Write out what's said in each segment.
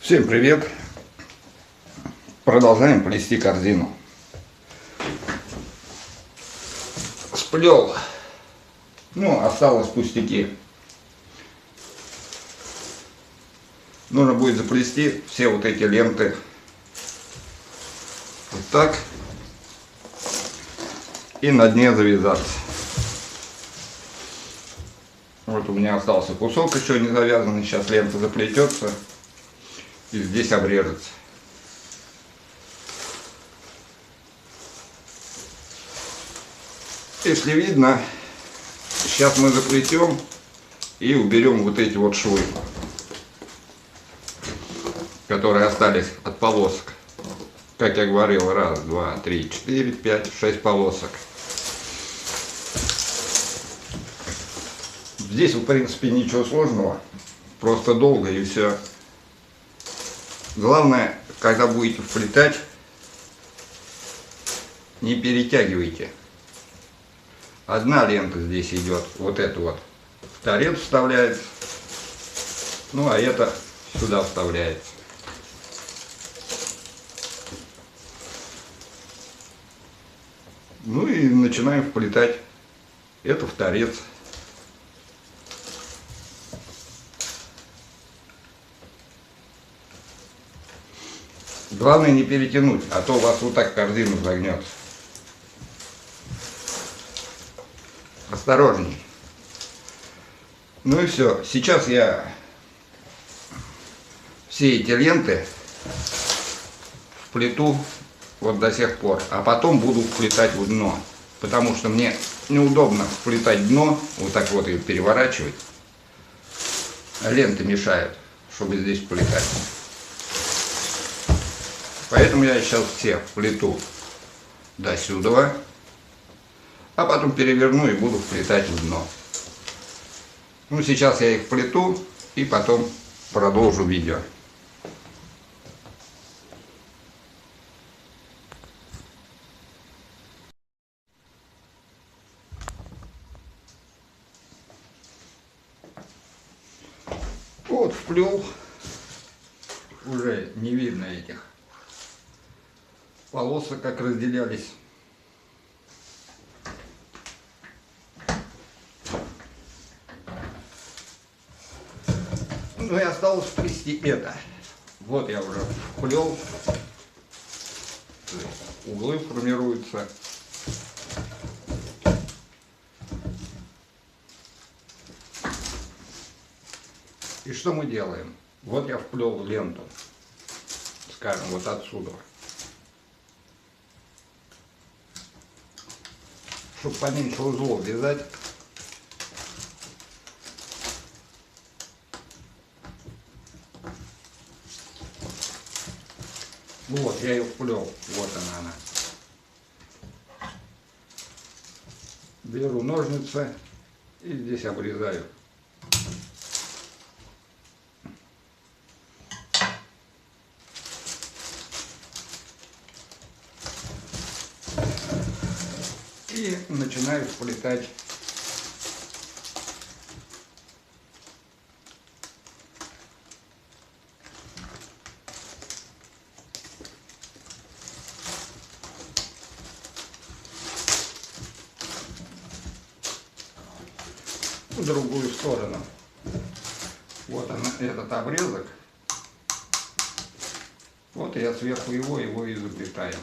Всем привет! Продолжаем плести корзину. Сплел. Осталось пустяки. Нужно будет заплести все вот эти ленты. Вот так. И на дне завязаться. Вот у меня остался кусок еще не завязанный. Сейчас лента заплетется. И здесь обрежется. Если видно, сейчас мы заплетем и уберем вот эти вот швы, которые остались от полосок. Как я говорил, раз, два, три, четыре, пять, 6 полосок. Здесь, в принципе, ничего сложного, просто долго и все. Главное, когда будете вплетать, не перетягивайте. Одна лента здесь идет, вот эта вот в торец вставляется, а это сюда вставляется. И начинаем вплетать это в торец. Главное не перетянуть, а то у вас вот так корзину загнет. Осторожней. И все. Сейчас я все эти ленты вплету вот до сих пор, а потом буду вплетать в дно, потому что мне неудобно вплетать дно, вот так вот ее переворачивать. Ленты мешают, чтобы здесь вплетать. Поэтому я сейчас все вплету до сюда, а потом переверну и буду вплетать в дно. Сейчас я их вплету и потом продолжу видео. Вот вплел, уже не видно этих полосок, как разделялись. И осталось вплести это. Вот я уже вплел. Углы формируются. И что мы делаем? Вот я вплел ленту, скажем, вот отсюда. Чтобы поменьше узлов вязать. Вот, я ее вплел. Вот она. Беру ножницы и здесь обрезаю. И начинаю вплетать в другую сторону. Вот он, этот обрезок. Вот я сверху его и заплетаю.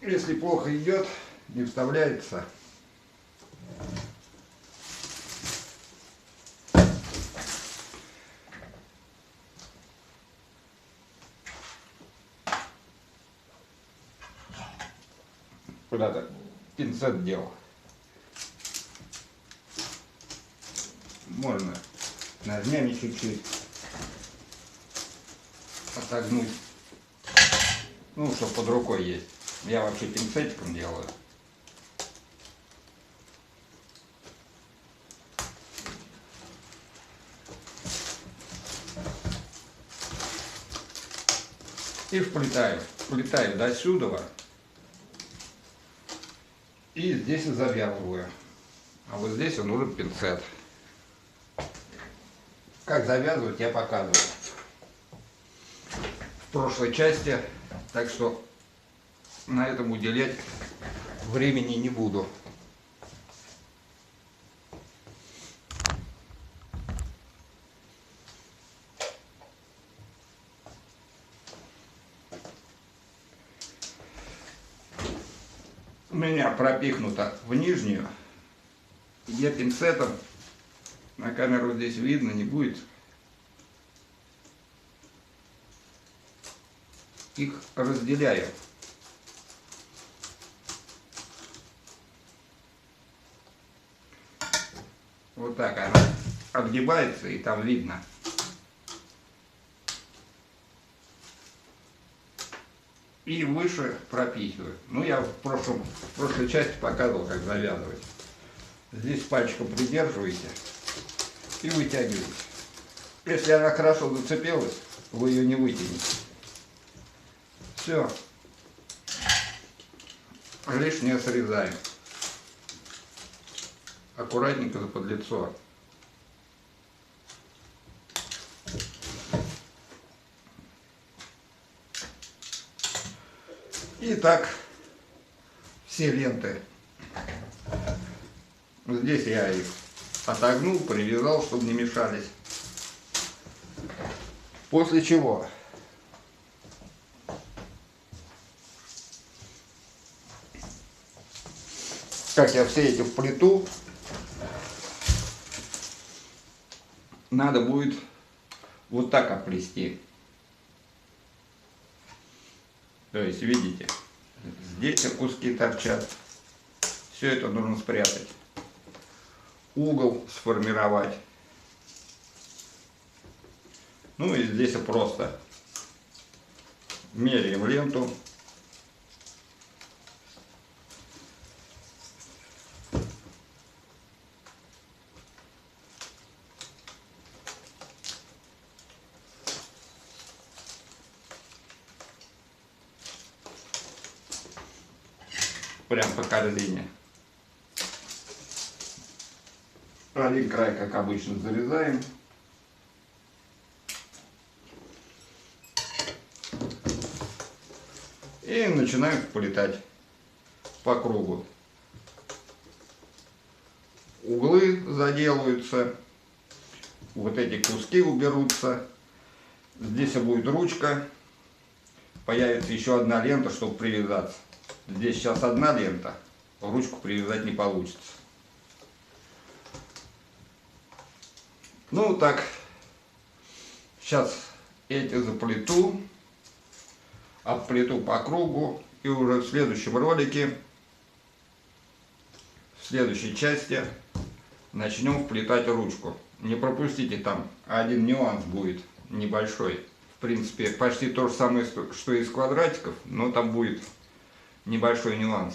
Если плохо идет, не вставляется. Куда-то пинцет делал. Можно ножнями чуть-чуть отогнуть. Чтобы под рукой есть. Я вообще пинцетиком делаю. И вплетаю до сюда. И здесь завязываю. А вот здесь нужен пинцет. Как завязывать, я показываю в прошлой части, так что на этом уделять времени не буду. У меня пропихнуто в нижнюю. Я пинцетом, на камеру здесь видно не будет, их разделяю. Вот так она отгибается, и там видно. И выше пропихиваю. Ну, я в прошлой части показывал, как завязывать. Здесь пальчиком придерживаете и вытягиваете. Если она хорошо зацепилась, вы ее не вытянете. Все. Лишнее срезаем. Аккуратненько за подлицо. И так все ленты. Здесь я их отогнул, привязал, чтобы не мешались. После чего как я все эти вплету, надо будет вот так оплести. То есть, видите, здесь куски торчат. Все это нужно спрятать. Угол сформировать. Ну и здесь просто меряем ленту. Прям по корзине. Один край, как обычно, зарезаем. И начинаем вплетать по кругу. Углы заделываются. Вот эти куски уберутся. Здесь будет ручка. Появится еще одна лента, чтобы привязаться. Здесь сейчас одна лента. Ручку привязать не получится. Ну так, сейчас эти заплету, обплету по кругу, и уже в следующем ролике, в следующей части начнем вплетать ручку. Не пропустите, там один нюанс будет небольшой. В принципе, почти то же самое, что и из квадратиков, но там будет небольшой нюанс.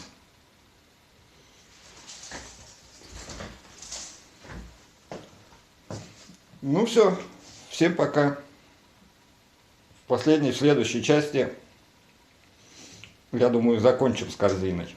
Ну все, всем пока. В следующей части, я думаю, закончим с корзиной.